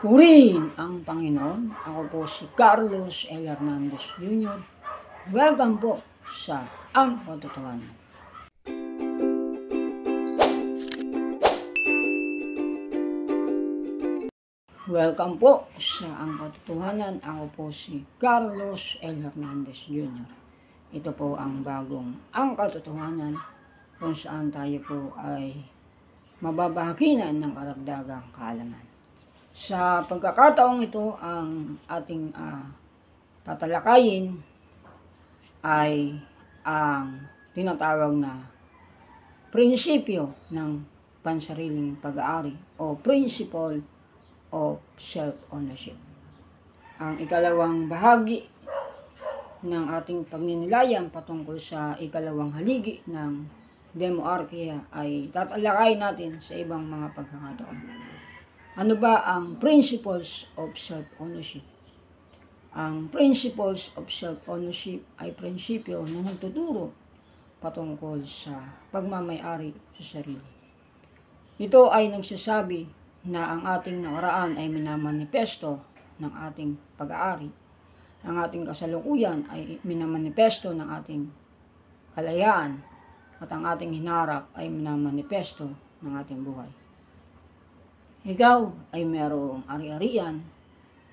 Purihin ang Panginoon. Ako po si Carlos L. Hernandez Jr. Welcome po sa Ang Katotohanan. Welcome po sa Ang Katotohanan. Ako po si Carlos L. Hernandez Jr. Ito po ang bagong Ang Katotohanan kung saan tayo po ay mababahaginan ng karagdagang kaalaman. Sa pagkakataong ito, ang ating tatalakayin ay ang tinatawag na prinsipyo ng pansariling pag-aari o principle of self-ownership. Ang ikalawang bahagi ng ating pagninilayan patungkol sa ikalawang haligi ng demoarkiya ay tatalakayin natin sa ibang mga pagkakataon. Ano ba ang principles of self-ownership? Ang principles of self-ownership ay prinsipyo na nagtuturo patungkol sa pagmamay-ari sa sarili. Ito ay nagsasabi na ang ating nakaraan ay minamanifesto ng ating pag-aari. Ang ating kasalukuyan ay minamanifesto ng ating kalayaan at ang ating hinarap ay minamanifesto ng ating buhay. Ikaw ay merong ari-arian,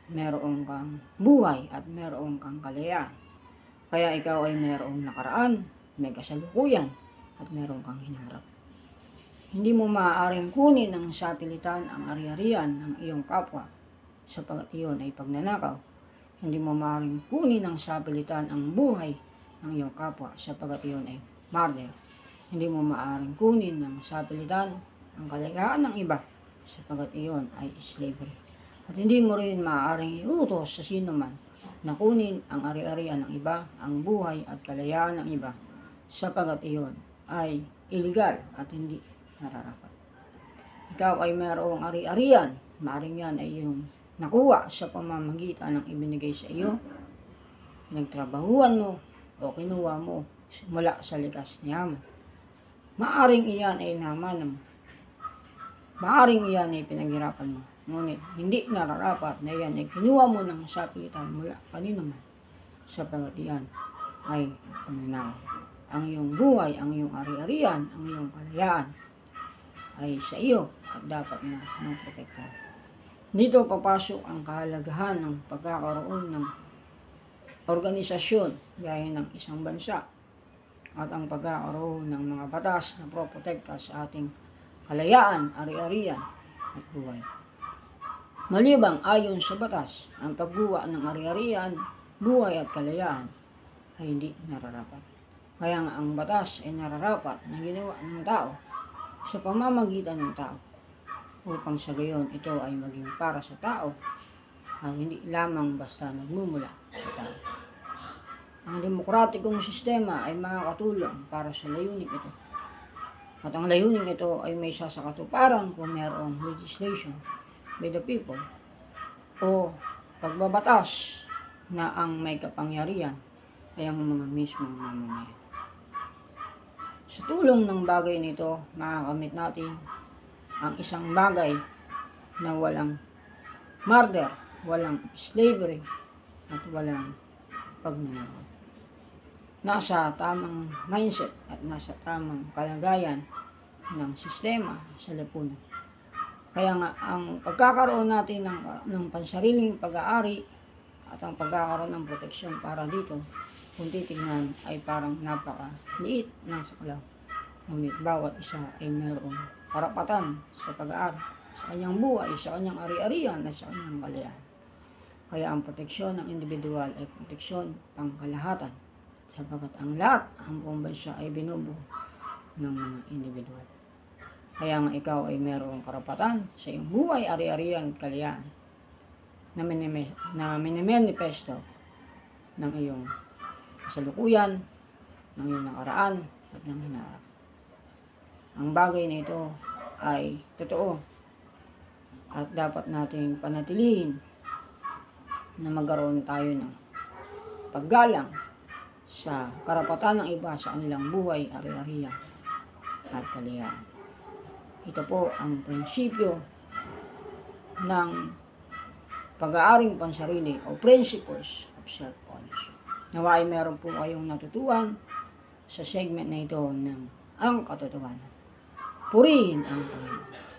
merong kang buhay at merong kang kalayaan. Kaya ikaw ay merong nakaraan, may kasalukuyan at merong kang hinarap. Hindi mo maaaring kunin ng sapilitan ang ari-arian ng iyong kapwa sapagat iyon ay pagnanakaw. Hindi mo maaaring kunin ng sapilitan ang buhay ng iyong kapwa sapagat iyon ay murder. Hindi mo maaaring kunin ng sapilitan ang kalayaan ng iba sapagat iyon ay slavery. At hindi mo rin maaaring iutos sa sino man na kunin ang ari-arian ng iba, ang buhay at kalayaan ng iba sapagat iyon ay illegal at hindi nararapat. Ikaw ay mayroong ari-arian, maaaring yan ay yung nakuha sa pamamagitan ng ibinigay sa iyo, pinagtrabahuan mo o kinuha mo mula sa likas na yaman. Maaaring iyan ay naman mo. Maaring iyan ay pinaghirapan mo, ngunit hindi nararapat na iyan ay kinuha mo ng sapilitan mula kanino man, sapagat iyan ay pagnanakaw. Ang iyong buhay, ang iyong ari-arian, ang iyong kalayaan ay sa iyo at dapat na protektahan. Dito papasok ang kahalagahan ng pagkakaroon ng organisasyon gaya ng isang bansa at ang pagkakaroon ng mga batas na protekta sa ating kalayaan, ari-arian at buhay. Malibang ayon sa batas, ang pagbuwa ng ari-arian, buhay at kalayaan ay hindi nararapat. Kaya nga ang batas ay nararapat na ginawa ng tao sa pamamagitan ng tao upang sa gayon ito ay maging para sa tao at hindi lamang basta nagmumula sa tao. Ang demokratikong sistema ay makakatulong para sa layunin ito. At ang layunin ito ay may sasakatuparan kung mayroong legislation by the people o pagbabatas na ang may kapangyarihan ay ang mga mismong mamamayan. Sa tulong ng bagay nito, makakamit natin ang isang bagay na walang murder, walang slavery at walang pagnanakaw. Nasa tamang mindset at nasa tamang kalagayan ng sistema sa lipunan. Kaya nga, ang pagkakaroon natin ng pansariling pag-aari at ang pagkakaroon ng proteksyon para dito, kung titignan ay parang napakaliit ng saklaw. Ngunit bawat isa ay mayroong karapatan sa pag-aari, sa kanyang buhay, sa kanyang ari-arian at sa kanyang kalayaan. Kaya ang proteksyon ng individual ay proteksyon pangkalahatan, sapagat ang lahat, ang buong bansa ay binubuo ng mga individual. Kaya nga ikaw ay mayroong karapatan sa iyong buhay, ari-arian at kalayaan na minimanifesto ng iyong kasalukuyan, ng iyong nakaraan at ng hinarap. Ang bagay na ito ay totoo at dapat nating panatilihin na magkaroon tayo ng paggalang sa karapatan ng iba sa kanilang buhay, ari-arian at kalayaan. Ito po ang prinsipyo ng pag-aaring pansarili o principles of self-ownership. Nawa ay meron po kayong natutuhan sa segment na ito ng Ang Katotohanan. Purihin ang Panginoon.